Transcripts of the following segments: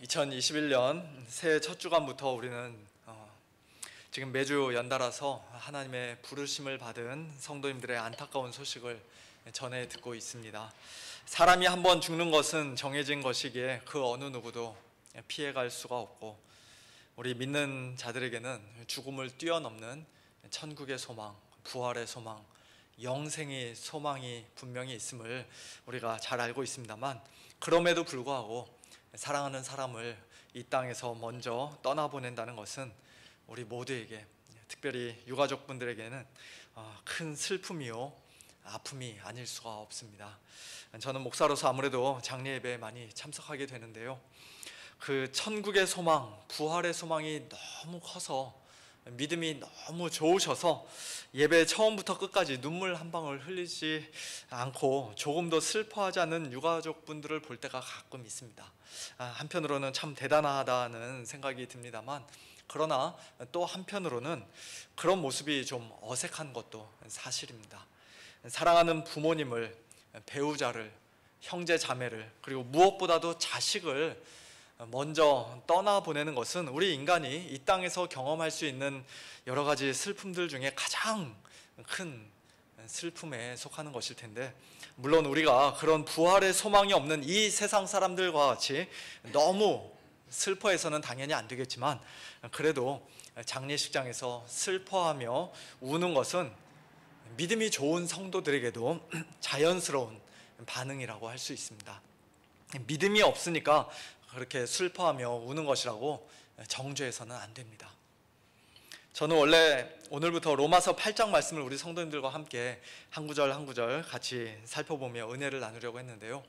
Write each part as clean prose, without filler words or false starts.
2021년 새해 첫 주간부터 우리는 지금 매주 연달아서 하나님의 부르심을 받은 성도님들의 안타까운 소식을 전해 듣고 있습니다. 사람이 한번 죽는 것은 정해진 것이기에 그 어느 누구도 피해갈 수가 없고, 우리 믿는 자들에게는 죽음을 뛰어넘는 천국의 소망, 부활의 소망, 영생의 소망이 분명히 있음을 우리가 잘 알고 있습니다만, 그럼에도 불구하고 사랑하는 사람을 이 땅에서 먼저 떠나보낸다는 것은 우리 모두에게, 특별히 유가족분들에게는 큰 슬픔이요 아픔이 아닐 수가 없습니다. 저는 목사로서 아무래도 장례 예배에 많이 참석하게 되는데요, 그 천국의 소망, 부활의 소망이 너무 커서, 믿음이 너무 좋으셔서 예배 처음부터 끝까지 눈물 한 방울 흘리지 않고 조금도 슬퍼하지 않는 유가족분들을 볼 때가 가끔 있습니다. 한편으로는 참 대단하다는 생각이 듭니다만, 그러나 또 한편으로는 그런 모습이 좀 어색한 것도 사실입니다. 사랑하는 부모님을, 배우자를, 형제 자매를, 그리고 무엇보다도 자식을 먼저 떠나보내는 것은 우리 인간이 이 땅에서 경험할 수 있는 여러 가지 슬픔들 중에 가장 큰 슬픔에 속하는 것일 텐데, 물론 우리가 그런 부활의 소망이 없는 이 세상 사람들과 같이 너무 슬퍼해서는 당연히 안 되겠지만, 그래도 장례식장에서 슬퍼하며 우는 것은 믿음이 좋은 성도들에게도 자연스러운 반응이라고 할 수 있습니다. 믿음이 없으니까 그렇게 슬퍼하며 우는 것이라고 정죄해서는 안 됩니다. 저는 원래 오늘부터 로마서 8장 말씀을 우리 성도님들과 함께 한 구절 한 구절 같이 살펴보며 은혜를 나누려고 했는데요,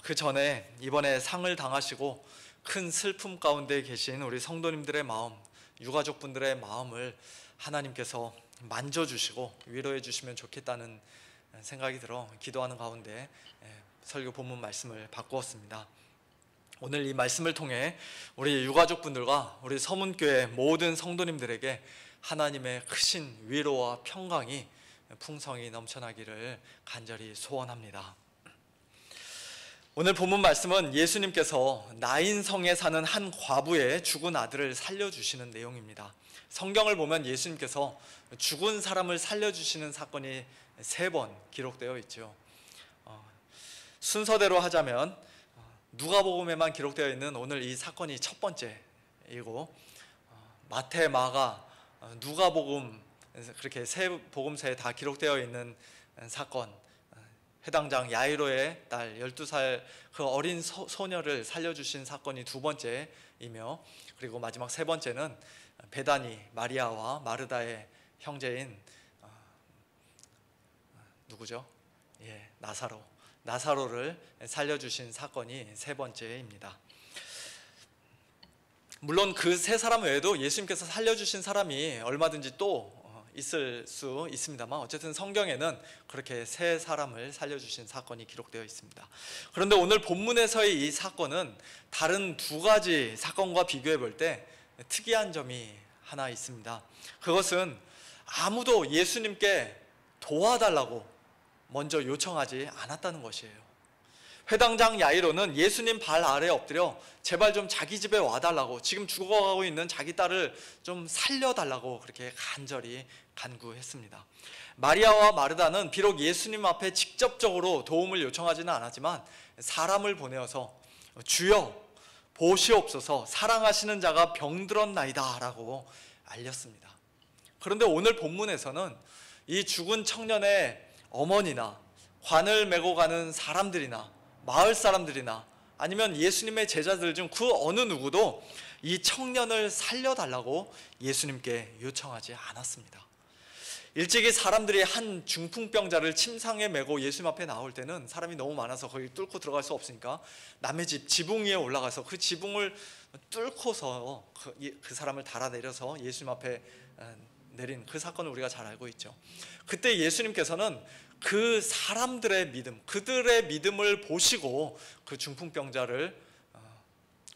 그 전에 이번에 상을 당하시고 큰 슬픔 가운데 계신 우리 성도님들의 마음, 유가족분들의 마음을 하나님께서 만져주시고 위로해 주시면 좋겠다는 생각이 들어 기도하는 가운데 설교 본문 말씀을 바꾸었습니다. 오늘 이 말씀을 통해 우리 유가족분들과 우리 서문교회 모든 성도님들에게 하나님의 크신 위로와 평강이 풍성히 넘쳐나기를 간절히 소원합니다. 오늘 본문 말씀은 예수님께서 나인성에 사는 한 과부의 죽은 아들을 살려주시는 내용입니다. 성경을 보면 예수님께서 죽은 사람을 살려주시는 사건이 3번 기록되어 있죠. 순서대로 하자면 누가복음에만 기록되어 있는 오늘 이 사건이 첫 번째이고, 마태, 마가, 누가복음, 그렇게 세 복음서에 다 기록되어 있는 사건, 회당장 야이로의 딸 12살 그 어린 소녀를 살려주신 사건이 2번째이며, 그리고 마지막 3번째는 베다니 마리아와 마르다의 형제인 누구죠? 나사로를 살려주신 사건이 3번째입니다. 물론 그 3사람 외에도 예수님께서 살려주신 사람이 얼마든지 또 있을 수 있습니다만, 어쨌든 성경에는 그렇게 3사람을 살려주신 사건이 기록되어 있습니다. 그런데 오늘 본문에서의 이 사건은 다른 2가지 사건과 비교해 볼 때 특이한 점이 하나 있습니다. 그것은 아무도 예수님께 도와달라고 먼저 요청하지 않았다는 것이에요. 회당장 야이로는 예수님 발 아래 엎드려 제발 좀 자기 집에 와달라고, 지금 죽어가고 있는 자기 딸을 좀 살려달라고 그렇게 간절히 간구했습니다. 마리아와 마르다는 비록 예수님 앞에 직접적으로 도움을 요청하지는 않았지만 사람을 보내어서 주여 보시옵소서, 사랑하시는 자가 병들었나이다 라고 알렸습니다. 그런데 오늘 본문에서는 이 죽은 청년의 어머니나 관을 메고 가는 사람들이나 마을 사람들이나 아니면 예수님의 제자들 중 그 어느 누구도 이 청년을 살려달라고 예수님께 요청하지 않았습니다. 일찍이 사람들이 한 중풍병자를 침상에 메고 예수님 앞에 나올 때는 사람이 너무 많아서 거기 뚫고 들어갈 수 없으니까 남의 집 지붕 위에 올라가서 그 지붕을 뚫고서 그 사람을 달아내려서 예수님 앞에 내린 그 사건을 우리가 잘 알고 있죠. 그때 예수님께서는 그 사람들의 믿음, 그들의 믿음을 보시고 그 중풍병자를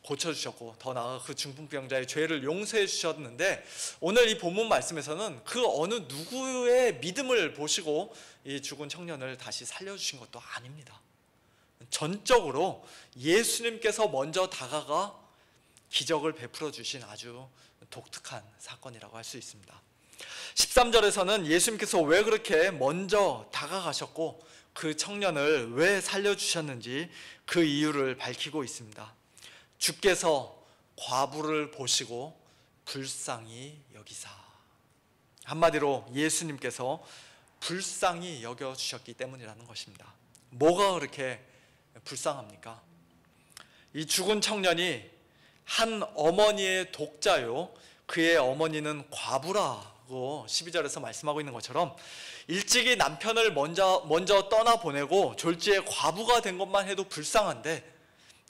고쳐주셨고, 더 나아가 그 중풍병자의 죄를 용서해 주셨는데, 오늘 이 본문 말씀에서는 그 어느 누구의 믿음을 보시고 이 죽은 청년을 다시 살려주신 것도 아닙니다. 전적으로 예수님께서 먼저 다가가 기적을 베풀어 주신 아주 독특한 사건이라고 할 수 있습니다. 13절에서는 예수님께서 왜 그렇게 먼저 다가가셨고 그 청년을 왜 살려주셨는지 그 이유를 밝히고 있습니다. 주께서 과부를 보시고 불쌍히 여기사. 한마디로 예수님께서 불쌍히 여겨주셨기 때문이라는 것입니다. 뭐가 그렇게 불쌍합니까? 이 죽은 청년이 한 어머니의 독자요, 그의 어머니는 과부라고 12절에서 말씀하고 있는 것처럼 일찍이 남편을 먼저 떠나보내고 졸지에 과부가 된 것만 해도 불쌍한데,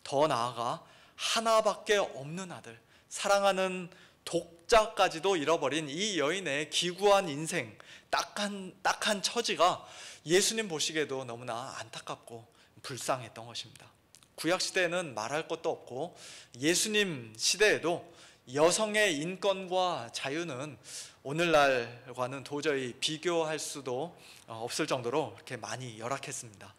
더 나아가 하나밖에 없는 아들, 사랑하는 독자까지도 잃어버린 이 여인의 기구한 인생, 딱한 처지가 예수님 보시기에도 너무나 안타깝고 불쌍했던 것입니다. 구약시대에는 말할 것도 없고 예수님 시대에도 여성의 인권과 자유는 오늘날과는 도저히 비교할 수도 없을 정도로 그렇게 많이 열악했습니다.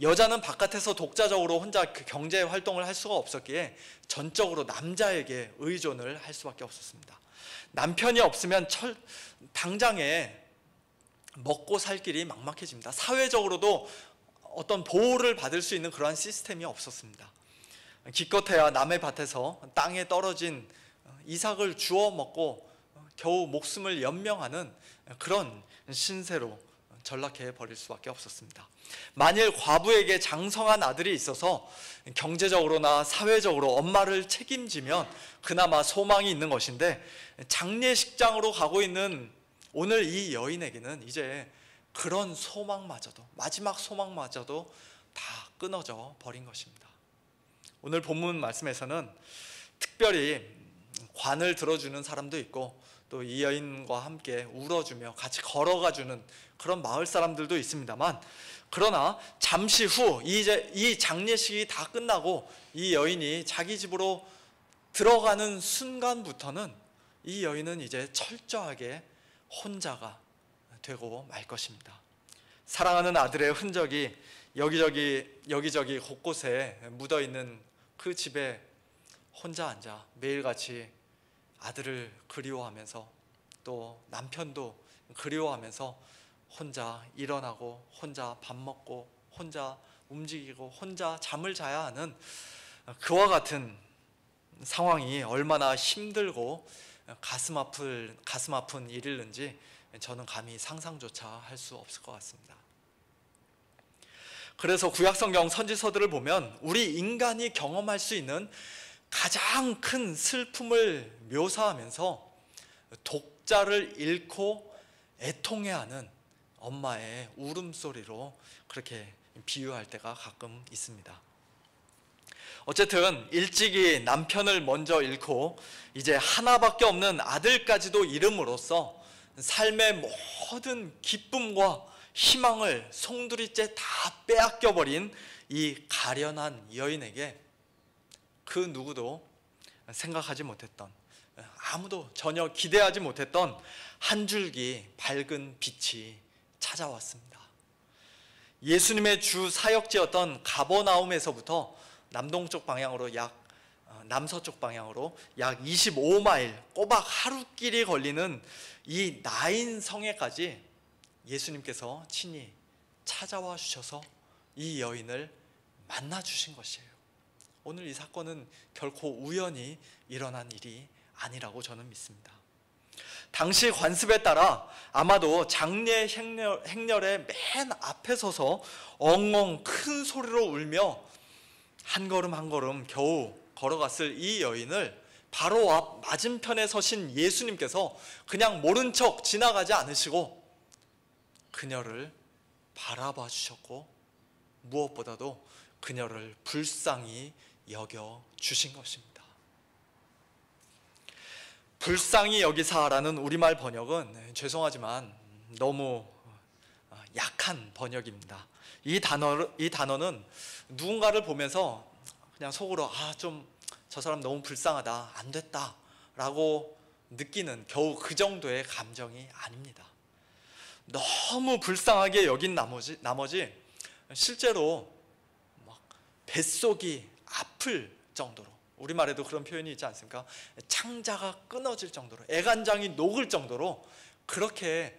여자는 바깥에서 독자적으로 혼자 그 경제 활동을 할 수가 없었기에 전적으로 남자에게 의존을 할 수밖에 없었습니다. 남편이 없으면 당장에 먹고 살 길이 막막해집니다. 사회적으로도 어떤 보호를 받을 수 있는 그러한 시스템이 없었습니다. 기껏해야 남의 밭에서 땅에 떨어진 이삭을 주워 먹고 겨우 목숨을 연명하는 그런 신세로 전락해 버릴 수밖에 없었습니다. 만일 과부에게 장성한 아들이 있어서 경제적으로나 사회적으로 엄마를 책임지면 그나마 소망이 있는 것인데, 장례식장으로 가고 있는 오늘 이 여인에게는 이제 그런 소망마저도, 마지막 소망마저도 다 끊어져 버린 것입니다. 오늘 본문 말씀에서는 특별히 관을 들어주는 사람도 있고 또 이 여인과 함께 울어주며 같이 걸어가주는 그런 마을 사람들도 있습니다만, 그러나 잠시 후 이제 이 장례식이 다 끝나고 이 여인이 자기 집으로 들어가는 순간부터는 이 여인은 이제 철저하게 혼자가 되고 말 것입니다. 사랑하는 아들의 흔적이 여기저기 곳곳에 묻어있는 그 집에 혼자 앉아 매일같이 아들을 그리워하면서 또 남편도 그리워하면서 혼자 일어나고 혼자 밥 먹고 혼자 움직이고 혼자 잠을 자야 하는 그와 같은 상황이 얼마나 힘들고 가슴 아픈 일일는지 저는 감히 상상조차 할 수 없을 것 같습니다. 그래서 구약성경 선지서들을 보면 우리 인간이 경험할 수 있는 가장 큰 슬픔을 묘사하면서 독자를 잃고 애통해하는 엄마의 울음소리로 그렇게 비유할 때가 가끔 있습니다. 어쨌든 일찍이 남편을 먼저 잃고 이제 하나밖에 없는 아들까지도 잃음으로써 삶의 모든 기쁨과 희망을 송두리째 다 빼앗겨버린 이 가련한 여인에게 그 누구도 생각하지 못했던, 아무도 전혀 기대하지 못했던 한 줄기 밝은 빛이 찾아왔습니다. 예수님의 주 사역지였던 가버나움에서부터 남동쪽 방향으로 남서쪽 방향으로 약 25마일 꼬박 하루길이 걸리는 이 나인 성에까지 예수님께서 친히 찾아와 주셔서 이 여인을 만나 주신 것이에요. 오늘 이 사건은 결코 우연히 일어난 일이 아니라고 저는 믿습니다. 당시 관습에 따라 아마도 장례 행렬의 맨 앞에 서서 엉엉 큰 소리로 울며 한 걸음 한 걸음 겨우 걸어갔을 이 여인을 바로 앞 맞은편에 서신 예수님께서 그냥 모른 척 지나가지 않으시고 그녀를 바라봐 주셨고, 무엇보다도 그녀를 불쌍히 여겨 주신 것입니다. 불쌍히 여기사라는 우리말 번역은 죄송하지만 너무 약한 번역입니다. 이 단어는 누군가를 보면서 그냥 속으로 좀 저 사람 너무 불쌍하다, 안 됐다 라고 느끼는 겨우 그 정도의 감정이 아닙니다. 너무 불쌍하게 여긴 나머지 실제로 막 뱃속이 아플 정도로 우리말에도 그런 표현이 있지 않습니까? 창자가 끊어질 정도로, 애간장이 녹을 정도로 그렇게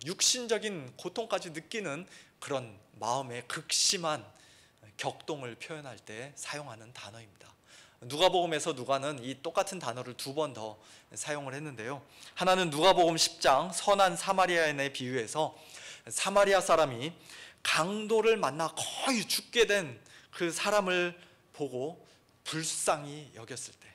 육신적인 고통까지 느끼는 그런 마음의 극심한 격동을 표현할 때 사용하는 단어입니다. 누가복음에서 누가는 이 똑같은 단어를 2번 더 사용을 했는데요. 하나는 누가복음 10장 선한 사마리아인의 비유에서 사마리아 사람이 강도를 만나 거의 죽게 된 그 사람을 보고 불쌍히 여겼을 때,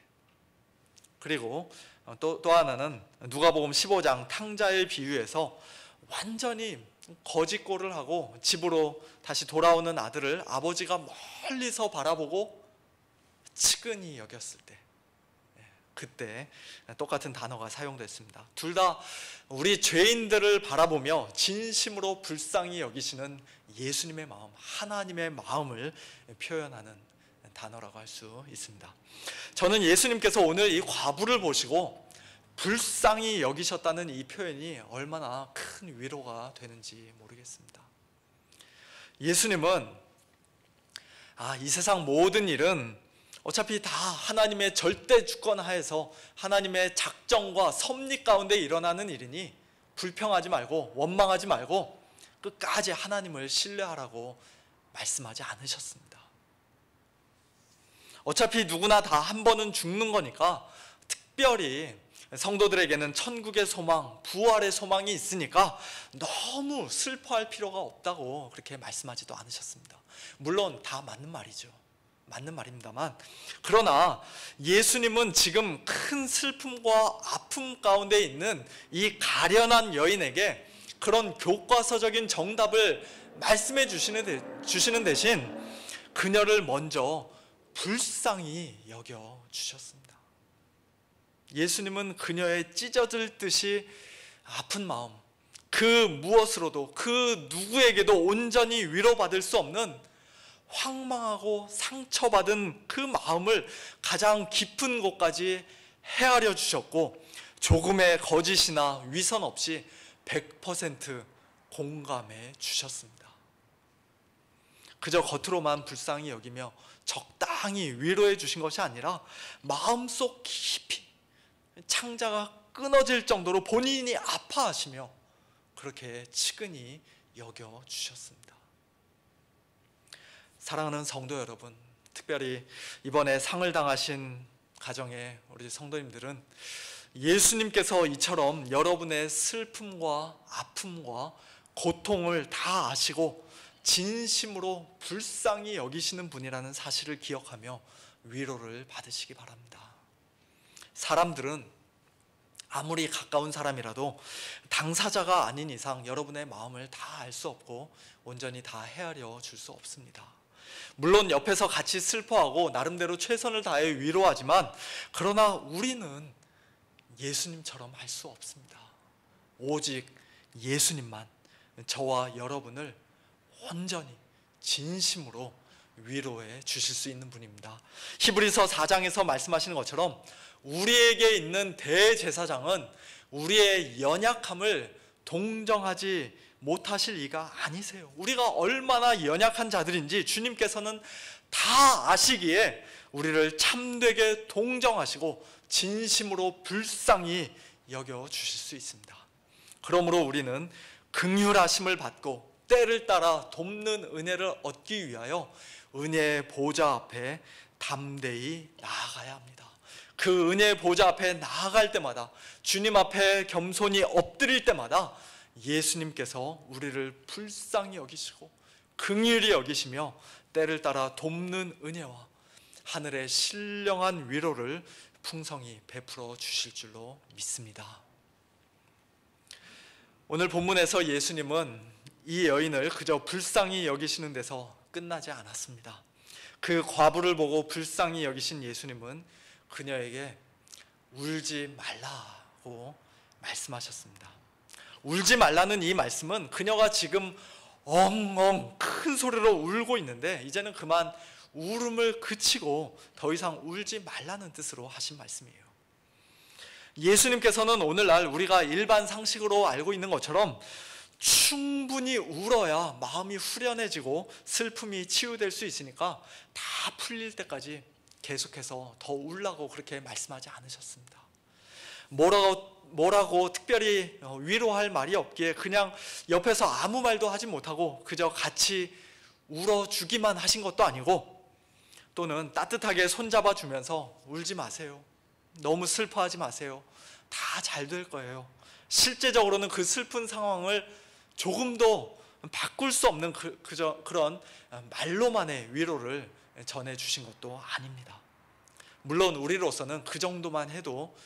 그리고 또 하나는 누가복음 15장 탕자의 비유에서 완전히 거짓골을 하고 집으로 다시 돌아오는 아들을 아버지가 멀리서 바라보고 측은히 여겼을 때, 그때 똑같은 단어가 사용됐습니다. 둘 다 우리 죄인들을 바라보며 진심으로 불쌍히 여기시는 예수님의 마음, 하나님의 마음을 표현하는 단어라고 할 수 있습니다. 저는 예수님께서 오늘 이 과부를 보시고 불쌍히 여기셨다는 이 표현이 얼마나 큰 위로가 되는지 모르겠습니다. 예수님은 이 세상 모든 일은 어차피 다 하나님의 절대 주권 하에서 하나님의 작정과 섭리 가운데 일어나는 일이니 불평하지 말고 원망하지 말고 끝까지 하나님을 신뢰하라고 말씀하지 않으셨습니다. 어차피 누구나 다 한 번은 죽는 거니까, 특별히 성도들에게는 천국의 소망, 부활의 소망이 있으니까 너무 슬퍼할 필요가 없다고 그렇게 말씀하지도 않으셨습니다. 물론 다 맞는 말이죠. 맞는 말입니다만, 그러나 예수님은 지금 큰 슬픔과 아픔 가운데 있는 이 가련한 여인에게 그런 교과서적인 정답을 말씀해 주시는 대신 그녀를 먼저 불쌍히 여겨 주셨습니다. 예수님은 그녀의 찢어질 듯이 아픈 마음, 그 무엇으로도 그 누구에게도 온전히 위로받을 수 없는 황망하고 상처받은 그 마음을 가장 깊은 곳까지 헤아려 주셨고, 조금의 거짓이나 위선 없이 100% 공감해 주셨습니다. 그저 겉으로만 불쌍히 여기며 적당히 위로해 주신 것이 아니라 마음속 깊이 창자가 끊어질 정도로 본인이 아파하시며 그렇게 측은히 여겨 주셨습니다. 사랑하는 성도 여러분, 특별히 이번에 상을 당하신 가정의 우리 성도님들은 예수님께서 이처럼 여러분의 슬픔과 아픔과 고통을 다 아시고 진심으로 불쌍히 여기시는 분이라는 사실을 기억하며 위로를 받으시기 바랍니다. 사람들은 아무리 가까운 사람이라도 당사자가 아닌 이상 여러분의 마음을 다 알 수 없고 온전히 다 헤아려 줄 수 없습니다. 물론 옆에서 같이 슬퍼하고 나름대로 최선을 다해 위로하지만, 그러나 우리는 예수님처럼 할 수 없습니다. 오직 예수님만 저와 여러분을 온전히 진심으로 위로해 주실 수 있는 분입니다. 히브리서 4장에서 말씀하시는 것처럼 우리에게 있는 대제사장은 우리의 연약함을 동정하지 못하실 이가 아니세요. 우리가 얼마나 연약한 자들인지 주님께서는 다 아시기에 우리를 참되게 동정하시고 진심으로 불쌍히 여겨 주실 수 있습니다. 그러므로 우리는 긍휼하심을 받고 때를 따라 돕는 은혜를 얻기 위하여 은혜의 보좌 앞에 담대히 나아가야 합니다. 그 은혜의 보좌 앞에 나아갈 때마다, 주님 앞에 겸손히 엎드릴 때마다 예수님께서 우리를 불쌍히 여기시고 긍휼히 여기시며 때를 따라 돕는 은혜와 하늘의 신령한 위로를 풍성히 베풀어 주실 줄로 믿습니다. 오늘 본문에서 예수님은 이 여인을 그저 불쌍히 여기시는 데서 끝나지 않았습니다. 그 과부를 보고 불쌍히 여기신 예수님은 그녀에게 울지 말라고 말씀하셨습니다. 울지 말라는 이 말씀은 그녀가 지금 엉엉 큰 소리로 울고 있는데 이제는 그만 울음을 그치고 더 이상 울지 말라는 뜻으로 하신 말씀이에요. 예수님께서는 오늘날 우리가 일반 상식으로 알고 있는 것처럼 충분히 울어야 마음이 후련해지고 슬픔이 치유될 수 있으니까 다 풀릴 때까지 계속해서 더 울라고 그렇게 말씀하지 않으셨습니다. 뭐라고 특별히 위로할 말이 없기에 그냥 옆에서 아무 말도 하지 못하고 그저 같이 울어주기만 하신 것도 아니고, 또는 따뜻하게 손잡아 주면서 울지 마세요, 너무 슬퍼하지 마세요, 다 잘 될 거예요, 실제적으로는 그 슬픈 상황을 조금도 바꿀 수 없는 그런 말로만의 위로를 전해주신 것도 아닙니다. 물론 우리로서는 그 정도만 해도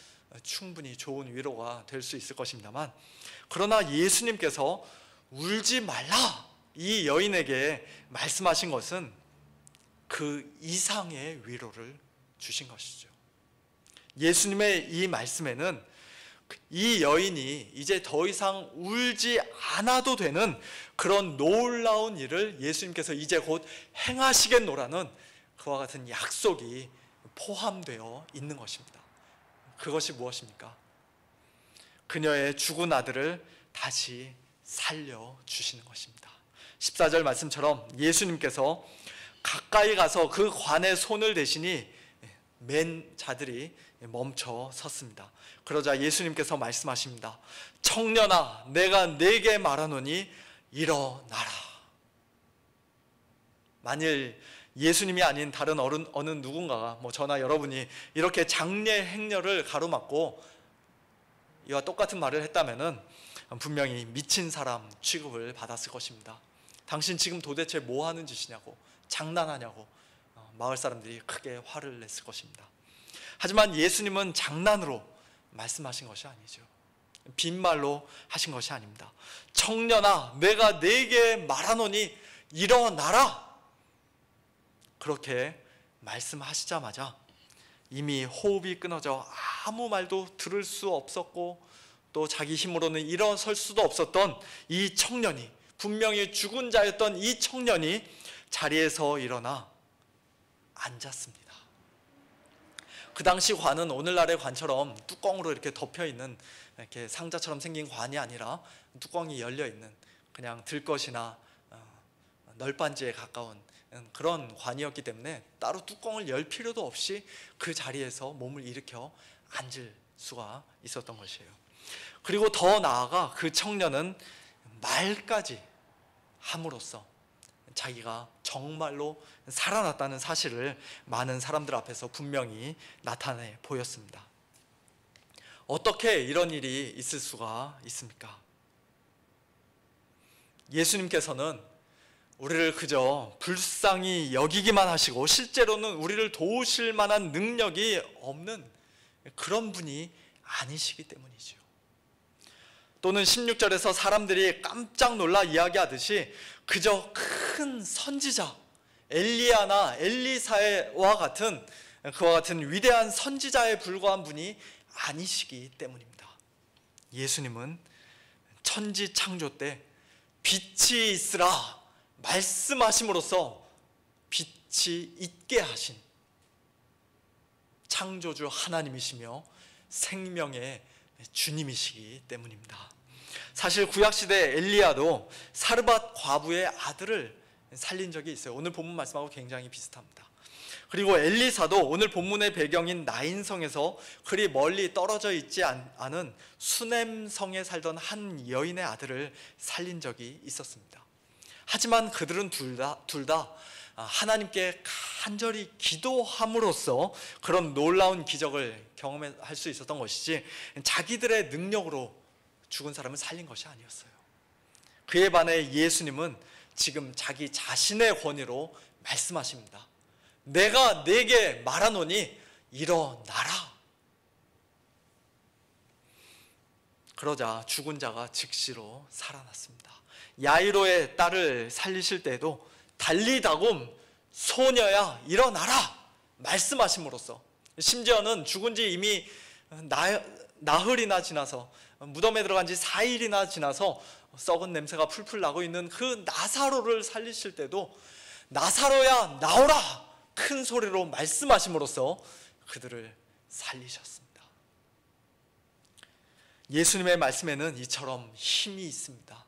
충분히 좋은 위로가 될 수 있을 것입니다만, 그러나 예수님께서 울지 말라 이 여인에게 말씀하신 것은 그 이상의 위로를 주신 것이죠. 예수님의 이 말씀에는 이 여인이 이제 더 이상 울지 않아도 되는 그런 놀라운 일을 예수님께서 이제 곧 행하시겠노라는 그와 같은 약속이 포함되어 있는 것입니다. 그것이 무엇입니까? 그녀의 죽은 아들을 다시 살려주시는 것입니다. 14절 말씀처럼 예수님께서 가까이 가서 그 관에 손을 대시니 맨 자들이 멈춰 섰습니다. 그러자 예수님께서 말씀하십니다. 청년아, 내가 네게 말하노니 일어나라. 만일 예수님이 아닌 다른 어느 누군가가, 저나 여러분이 이렇게 장례 행렬을 가로막고 이와 똑같은 말을 했다면은 분명히 미친 사람 취급을 받았을 것입니다. 당신 지금 도대체 뭐 하는 짓이냐고, 장난하냐고 마을 사람들이 크게 화를 냈을 것입니다. 하지만 예수님은 장난으로 말씀하신 것이 아니죠. 빈말로 하신 것이 아닙니다. 청년아, 내가 네게 말하노니 일어나라. 그렇게 말씀하시자마자 이미 호흡이 끊어져 아무 말도 들을 수 없었고 또 자기 힘으로는 일어설 수도 없었던 이 청년이, 분명히 죽은 자였던 이 청년이 자리에서 일어나 앉았습니다. 그 당시 관은 오늘날의 관처럼 뚜껑으로 이렇게 덮여있는 이렇게 상자처럼 생긴 관이 아니라 뚜껑이 열려있는 그냥 들것이나 널빤지에 가까운 그런 관이었기 때문에 따로 뚜껑을 열 필요도 없이 그 자리에서 몸을 일으켜 앉을 수가 있었던 것이에요. 그리고 더 나아가 그 청년은 말까지 함으로써 자기가 정말로 살아났다는 사실을 많은 사람들 앞에서 분명히 나타내 보였습니다. 어떻게 이런 일이 있을 수가 있습니까? 예수님께서는 우리를 그저 불쌍히 여기기만 하시고 실제로는 우리를 도우실 만한 능력이 없는 그런 분이 아니시기 때문이죠. 또는 16절에서 사람들이 깜짝 놀라 이야기하듯이 그저 큰 선지자 엘리야나 엘리사와 같은 그와 같은 위대한 선지자에 불과한 분이 아니시기 때문입니다. 예수님은 천지 창조 때 빛이 있으라 말씀하심으로써 빛이 있게 하신 창조주 하나님이시며 생명의 주님이시기 때문입니다. 사실 구약시대 엘리야도 사르밧 과부의 아들을 살린 적이 있어요. 오늘 본문 말씀하고 굉장히 비슷합니다. 그리고 엘리사도 오늘 본문의 배경인 나인성에서 그리 멀리 떨어져 있지 않은 수넴성에 살던 한 여인의 아들을 살린 적이 있었습니다. 하지만 그들은 둘 다 하나님께 간절히 기도함으로써 그런 놀라운 기적을 경험할 수 있었던 것이지 자기들의 능력으로 죽은 사람을 살린 것이 아니었어요. 그에 반해 예수님은 지금 자기 자신의 권위로 말씀하십니다. 내가 네게 말하노니 일어나라. 그러자 죽은 자가 즉시로 살아났습니다. 야이로의 딸을 살리실 때에도 달리다굼 소녀야 일어나라 말씀하심으로써, 심지어는 죽은 지 이미 나흘이나 지나서 무덤에 들어간 지 4일이나 지나서 썩은 냄새가 풀풀 나고 있는 그 나사로를 살리실 때도 나사로야 나오라 큰 소리로 말씀하심으로써 그들을 살리셨습니다. 예수님의 말씀에는 이처럼 힘이 있습니다.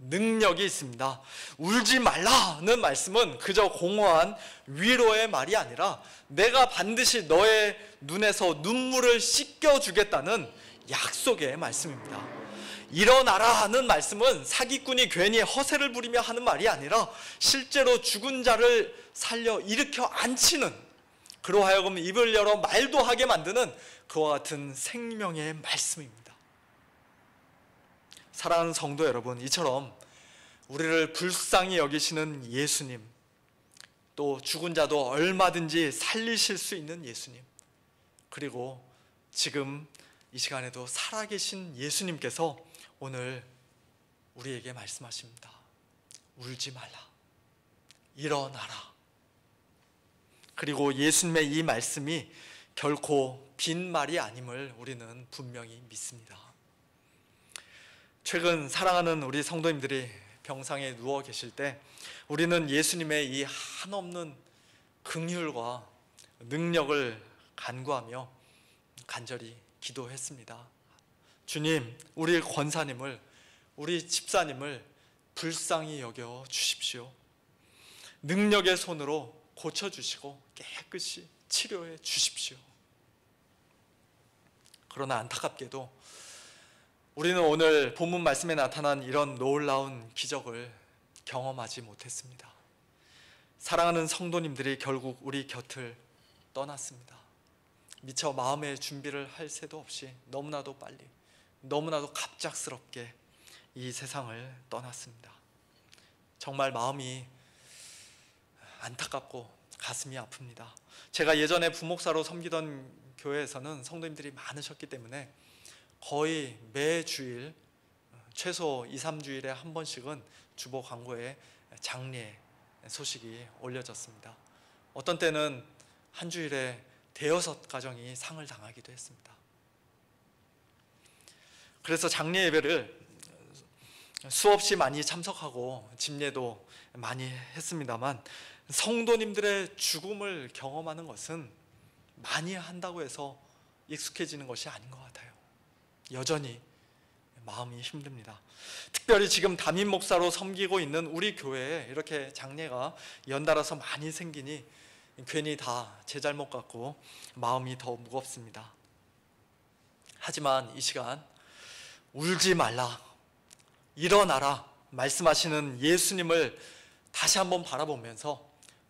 능력이 있습니다. 울지 말라는 말씀은 그저 공허한 위로의 말이 아니라 내가 반드시 너의 눈에서 눈물을 씻겨주겠다는 약속의 말씀입니다. 일어나라는 말씀은 사기꾼이 괜히 허세를 부리며 하는 말이 아니라 실제로 죽은 자를 살려 일으켜 앉히는, 그로 하여금 입을 열어 말도 하게 만드는 그와 같은 생명의 말씀입니다. 사랑하는 성도 여러분, 이처럼 우리를 불쌍히 여기시는 예수님, 또 죽은 자도 얼마든지 살리실 수 있는 예수님, 그리고 지금 이 시간에도 살아계신 예수님께서 오늘 우리에게 말씀하십니다. 울지 말라, 일어나라. 그리고 예수님의 이 말씀이 결코 빈말이 아님을 우리는 분명히 믿습니다. 최근 사랑하는 우리 성도님들이 병상에 누워 계실 때 우리는 예수님의 이 한없는 긍휼과 능력을 간구하며 간절히 기도했습니다. 주님, 우리 권사님을, 우리 집사님을 불쌍히 여겨 주십시오. 능력의 손으로 고쳐주시고 깨끗이 치료해 주십시오. 그러나 안타깝게도 우리는 오늘 본문 말씀에 나타난 이런 놀라운 기적을 경험하지 못했습니다. 사랑하는 성도님들이 결국 우리 곁을 떠났습니다. 미처 마음의 준비를 할 새도 없이 너무나도 빨리, 너무나도 갑작스럽게 이 세상을 떠났습니다. 정말 마음이 안타깝고 가슴이 아픕니다. 제가 예전에 부목사로 섬기던 교회에서는 성도님들이 많으셨기 때문에 거의 매주일, 최소 2, 3주일에 한 번씩은 주보 광고에 장례 소식이 올려졌습니다. 어떤 때는 한 주일에 대여섯 가정이 상을 당하기도 했습니다. 그래서 장례 예배를 수없이 많이 참석하고 집례도 많이 했습니다만 성도님들의 죽음을 경험하는 것은 많이 한다고 해서 익숙해지는 것이 아닌 것 같아요. 여전히 마음이 힘듭니다. 특별히 지금 담임 목사로 섬기고 있는 우리 교회에 이렇게 장례가 연달아서 많이 생기니 괜히 다 제 잘못 같고 마음이 더 무겁습니다. 하지만 이 시간 울지 말라, 일어나라 말씀하시는 예수님을 다시 한번 바라보면서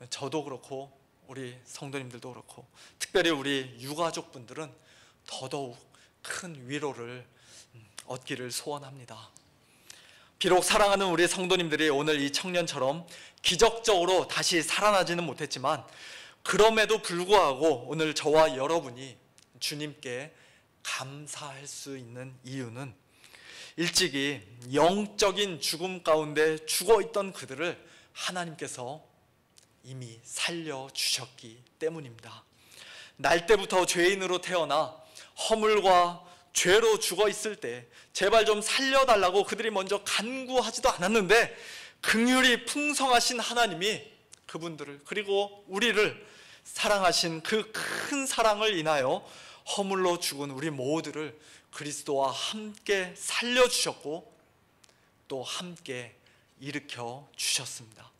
저도 그렇고 우리 성도님들도 그렇고 특별히 우리 유가족분들은 더더욱 큰 위로를 얻기를 소원합니다. 비록 사랑하는 우리 성도님들이 오늘 이 청년처럼 기적적으로 다시 살아나지는 못했지만 그럼에도 불구하고 오늘 저와 여러분이 주님께 감사할 수 있는 이유는 일찍이 영적인 죽음 가운데 죽어있던 그들을 하나님께서 이미 살려주셨기 때문입니다. 날 때부터 죄인으로 태어나 허물과 죄로 죽어있을 때 제발 좀 살려달라고 그들이 먼저 간구하지도 않았는데 긍휼이 풍성하신 하나님이 그분들을, 그리고 우리를 사랑하신 그 큰 사랑을 인하여 허물로 죽은 우리 모두를 그리스도와 함께 살려주셨고 또 함께 일으켜 주셨습니다.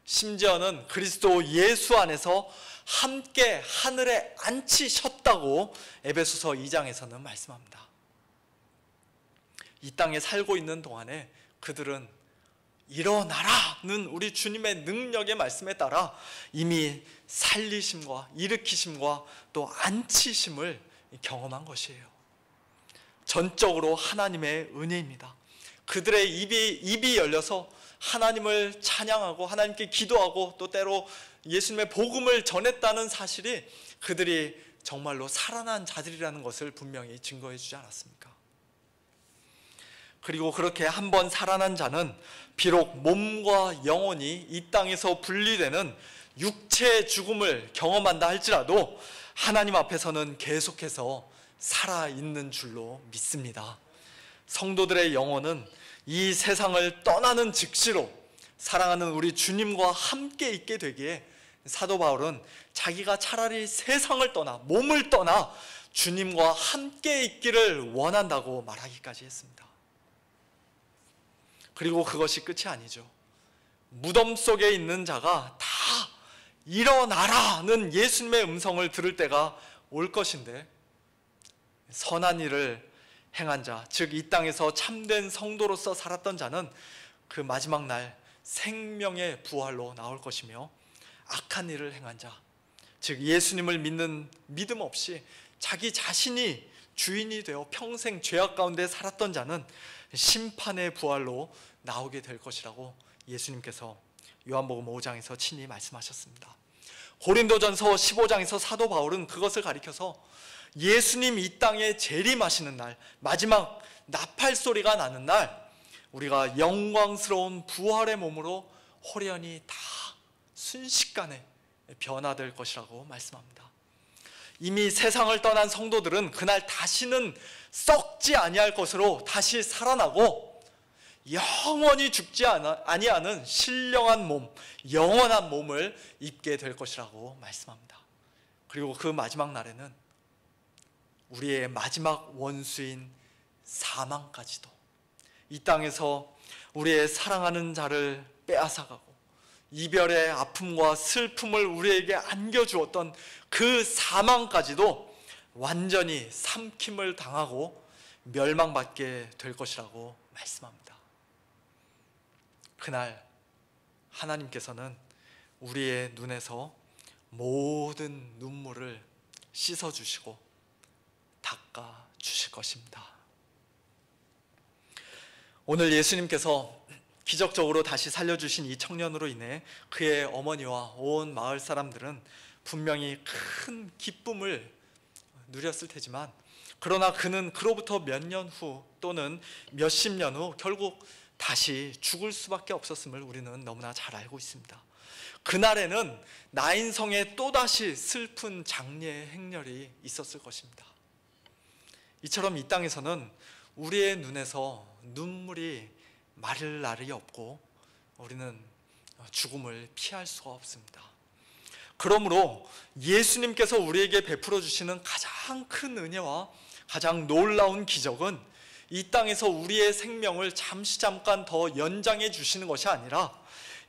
심지어는 그리스도 예수 안에서 함께 하늘에 앉히셨다고 에베소서 2장에서는 말씀합니다. 이 땅에 살고 있는 동안에 그들은 일어나라는 우리 주님의 능력의 말씀에 따라 이미 살리심과 일으키심과 또 앉히심을 경험한 것이에요. 전적으로 하나님의 은혜입니다. 그들의 입이 열려서 하나님을 찬양하고 하나님께 기도하고 또 때로 예수님의 복음을 전했다는 사실이 그들이 정말로 살아난 자들이라는 것을 분명히 증거해 주지 않았습니까? 그리고 그렇게 한번 살아난 자는 비록 몸과 영혼이 이 땅에서 분리되는 육체의 죽음을 경험한다 할지라도 하나님 앞에서는 계속해서 살아있는 줄로 믿습니다. 성도들의 영혼은 이 세상을 떠나는 즉시로 사랑하는 우리 주님과 함께 있게 되기에 사도 바울은 자기가 차라리 세상을 떠나 몸을 떠나 주님과 함께 있기를 원한다고 말하기까지 했습니다. 그리고 그것이 끝이 아니죠. 무덤 속에 있는 자가 다 일어나라는 예수님의 음성을 들을 때가 올 것인데, 선한 일을 행한 자, 즉 이 땅에서 참된 성도로서 살았던 자는 그 마지막 날 생명의 부활로 나올 것이며, 악한 일을 행한 자, 즉 예수님을 믿는 믿음 없이 자기 자신이 주인이 되어 평생 죄악 가운데 살았던 자는 심판의 부활로 나오게 될 것이라고 예수님께서 요한복음 5장에서 친히 말씀하셨습니다. 고린도전서 15장에서 사도 바울은 그것을 가리켜서 예수님 이 땅에 재림하시는 날, 마지막 나팔 소리가 나는 날, 우리가 영광스러운 부활의 몸으로 호련히 다 순식간에 변화될 것이라고 말씀합니다. 이미 세상을 떠난 성도들은 그날 다시는 썩지 아니할 것으로 다시 살아나고, 영원히 죽지 아니하는 신령한 몸, 영원한 몸을 입게 될 것이라고 말씀합니다. 그리고 그 마지막 날에는 우리의 마지막 원수인 사망까지도, 이 땅에서 우리의 사랑하는 자를 빼앗아가고 이별의 아픔과 슬픔을 우리에게 안겨주었던 그 사망까지도 완전히 삼킴을 당하고 멸망받게 될 것이라고 말씀합니다. 그날 하나님께서는 우리의 눈에서 모든 눈물을 씻어주시고 닦아주실 것입니다. 오늘 예수님께서 기적적으로 다시 살려주신 이 청년으로 인해 그의 어머니와 온 마을 사람들은 분명히 큰 기쁨을 누렸을 테지만, 그러나 그는 그로부터 몇 년 후 또는 몇십 년 후 결국 다시 죽을 수밖에 없었음을 우리는 너무나 잘 알고 있습니다. 그날에는 나인성에 또다시 슬픈 장례의 행렬이 있었을 것입니다. 이처럼 이 땅에서는 우리의 눈에서 눈물이 마를 날이 없고 우리는 죽음을 피할 수가 없습니다. 그러므로 예수님께서 우리에게 베풀어 주시는 가장 큰 은혜와 가장 놀라운 기적은 이 땅에서 우리의 생명을 잠깐 더 연장해 주시는 것이 아니라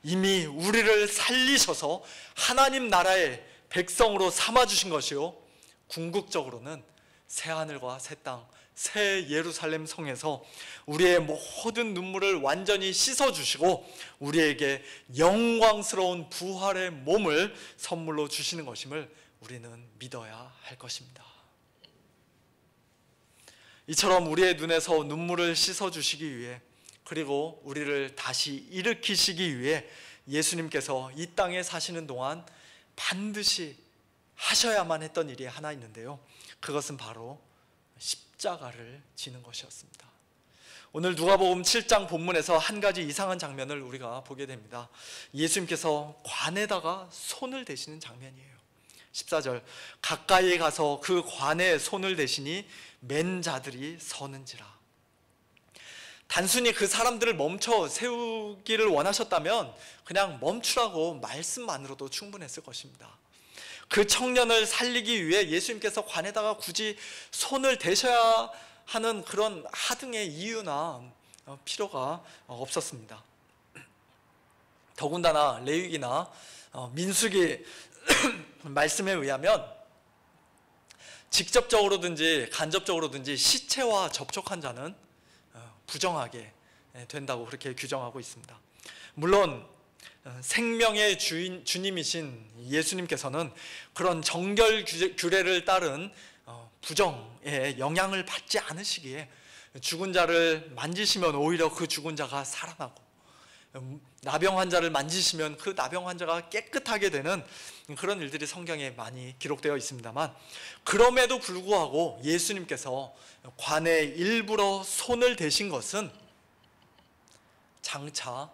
이미 우리를 살리셔서 하나님 나라의 백성으로 삼아 주신 것이요, 궁극적으로는 새하늘과 새 땅, 새 예루살렘 성에서 우리의 모든 눈물을 완전히 씻어주시고 우리에게 영광스러운 부활의 몸을 선물로 주시는 것임을 우리는 믿어야 할 것입니다. 이처럼 우리의 눈에서 눈물을 씻어주시기 위해, 그리고 우리를 다시 일으키시기 위해 예수님께서 이 땅에 사시는 동안 반드시 하셔야만 했던 일이 하나 있는데요, 그것은 바로 십자가를 지는 것이었습니다. 오늘 누가복음 7장 본문에서 한 가지 이상한 장면을 우리가 보게 됩니다. 예수님께서 관에다가 손을 대시는 장면이에요. 14절, 가까이에 가서 그 관에 손을 대시니 맨 자들이 서는지라. 단순히 그 사람들을 멈춰 세우기를 원하셨다면 그냥 멈추라고 말씀만으로도 충분했을 것입니다. 그 청년을 살리기 위해 예수님께서 관에다가 굳이 손을 대셔야 하는 그런 하등의 이유나 필요가 없었습니다. 더군다나 레위기나 민수기 말씀에 의하면 직접적으로든지 간접적으로든지 시체와 접촉한 자는 부정하게 된다고 그렇게 규정하고 있습니다. 물론 생명의 주님이신 예수님께서는 그런 정결 규례를 따른 부정의 영향을 받지 않으시기에 죽은 자를 만지시면 오히려 그 죽은 자가 살아나고, 나병 환자를 만지시면 그 나병 환자가 깨끗하게 되는 그런 일들이 성경에 많이 기록되어 있습니다만, 그럼에도 불구하고 예수님께서 관에 일부러 손을 대신 것은 장차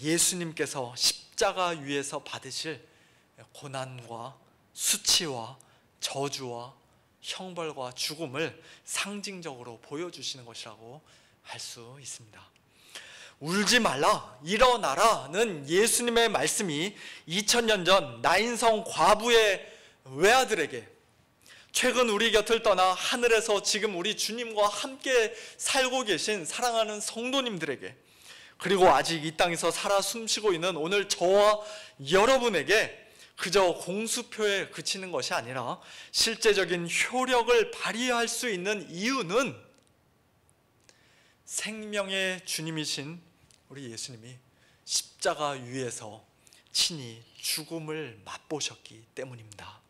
예수님께서 십자가 위에서 받으실 고난과 수치와 저주와 형벌과 죽음을 상징적으로 보여주시는 것이라고 할 수 있습니다. 울지 말라, 일어나라는 예수님의 말씀이 2000년 전 나인성 과부의 외아들에게, 최근 우리 곁을 떠나 하늘에서 지금 우리 주님과 함께 살고 계신 사랑하는 성도님들에게, 그리고 아직 이 땅에서 살아 숨쉬고 있는 오늘 저와 여러분에게 그저 공수표에 그치는 것이 아니라 실제적인 효력을 발휘할 수 있는 이유는 생명의 주님이신 우리 예수님이 십자가 위에서 친히 죽음을 맛보셨기 때문입니다.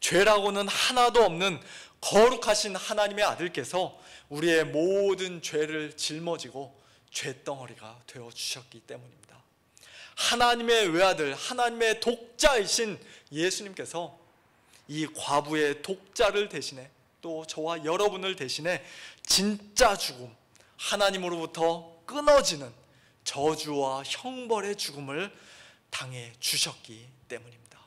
죄라고는 하나도 없는 거룩하신 하나님의 아들께서 우리의 모든 죄를 짊어지고 죄덩어리가 되어주셨기 때문입니다. 하나님의 외아들, 하나님의 독자이신 예수님께서 이 과부의 독자를 대신해 또 저와 여러분을 대신해 진짜 죽음, 하나님으로부터 끊어지는 저주와 형벌의 죽음을 당해 주셨기 때문입니다.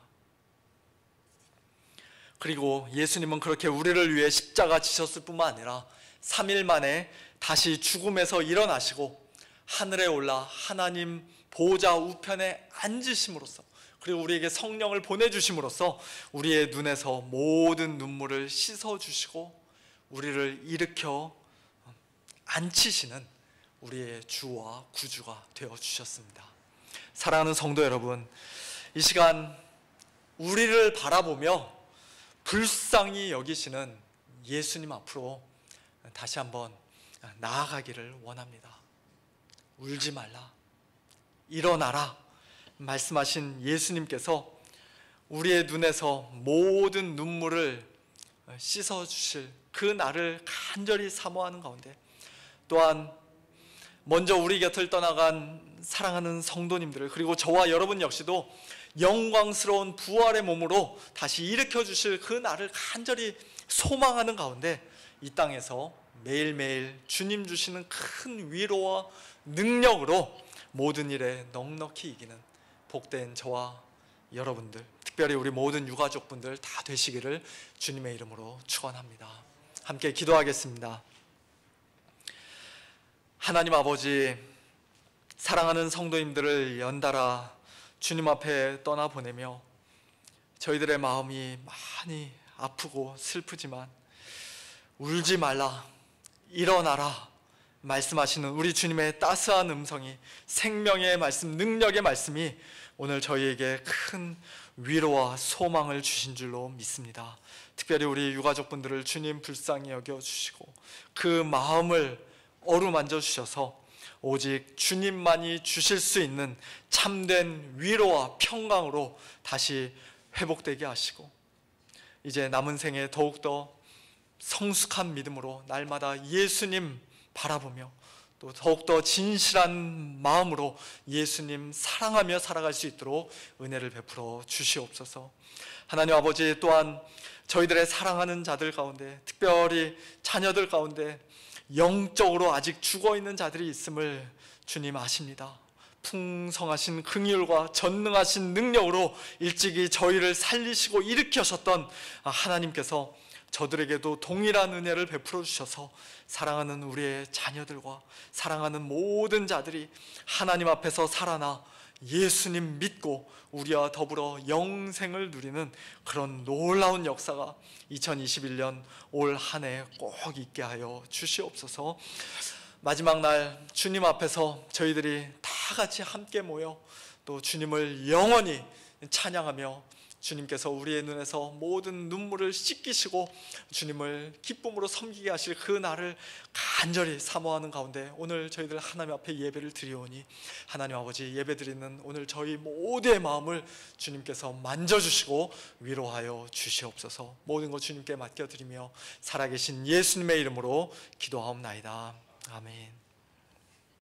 그리고 예수님은 그렇게 우리를 위해 십자가 지셨을 뿐만 아니라 3일 만에 다시 죽음에서 일어나시고 하늘에 올라 하나님 보좌 우편에 앉으심으로써, 그리고 우리에게 성령을 보내주심으로써 우리의 눈에서 모든 눈물을 씻어주시고 우리를 일으켜 앉히시는 우리의 주와 구주가 되어주셨습니다. 사랑하는 성도 여러분, 이 시간 우리를 바라보며 불쌍히 여기시는 예수님 앞으로 다시 한번 나아가기를 원합니다. 울지 말라, 일어나라 말씀하신 예수님께서 우리의 눈에서 모든 눈물을 씻어주실 그 날을 간절히 사모하는 가운데, 또한 먼저 우리 곁을 떠나간 사랑하는 성도님들을, 그리고 저와 여러분 역시도 영광스러운 부활의 몸으로 다시 일으켜 주실 그 날을 간절히 소망하는 가운데 이 땅에서 매일매일 주님 주시는 큰 위로와 능력으로 모든 일에 넉넉히 이기는 복된 저와 여러분들, 특별히 우리 모든 유가족분들 다 되시기를 주님의 이름으로 축원합니다. 함께 기도하겠습니다. 하나님 아버지, 사랑하는 성도님들을 연달아 주님 앞에 떠나보내며 저희들의 마음이 많이 아프고 슬프지만 울지 말라, 일어나라 말씀하시는 우리 주님의 따스한 음성이, 생명의 말씀, 능력의 말씀이 오늘 저희에게 큰 위로와 소망을 주신 줄로 믿습니다. 특별히 우리 유가족분들을 주님 불쌍히 여겨주시고 그 마음을 어루만져 주셔서 오직 주님만이 주실 수 있는 참된 위로와 평강으로 다시 회복되게 하시고, 이제 남은 생에 더욱더 성숙한 믿음으로 날마다 예수님 바라보며 또 더욱더 진실한 마음으로 예수님 사랑하며 살아갈 수 있도록 은혜를 베풀어 주시옵소서. 하나님 아버지, 또한 저희들의 사랑하는 자들 가운데, 특별히 자녀들 가운데 영적으로 아직 죽어있는 자들이 있음을 주님 아십니다. 풍성하신 긍휼과 전능하신 능력으로 일찍이 저희를 살리시고 일으키셨던 하나님께서 저들에게도 동일한 은혜를 베풀어 주셔서 사랑하는 우리의 자녀들과 사랑하는 모든 자들이 하나님 앞에서 살아나 예수님 믿고 우리와 더불어 영생을 누리는 그런 놀라운 역사가 2021년 올 한 해 꼭 있게 하여 주시옵소서. 마지막 날 주님 앞에서 저희들이 다 같이 함께 모여 또 주님을 영원히 찬양하며 주님께서 우리의 눈에서 모든 눈물을 씻기시고 주님을 기쁨으로 섬기게 하실 그 날을 간절히 사모하는 가운데 오늘 저희들 하나님 앞에 예배를 드리오니 하나님 아버지, 예배드리는 오늘 저희 모두의 마음을 주님께서 만져주시고 위로하여 주시옵소서. 모든 것 주님께 맡겨드리며 살아계신 예수님의 이름으로 기도하옵나이다. 아멘.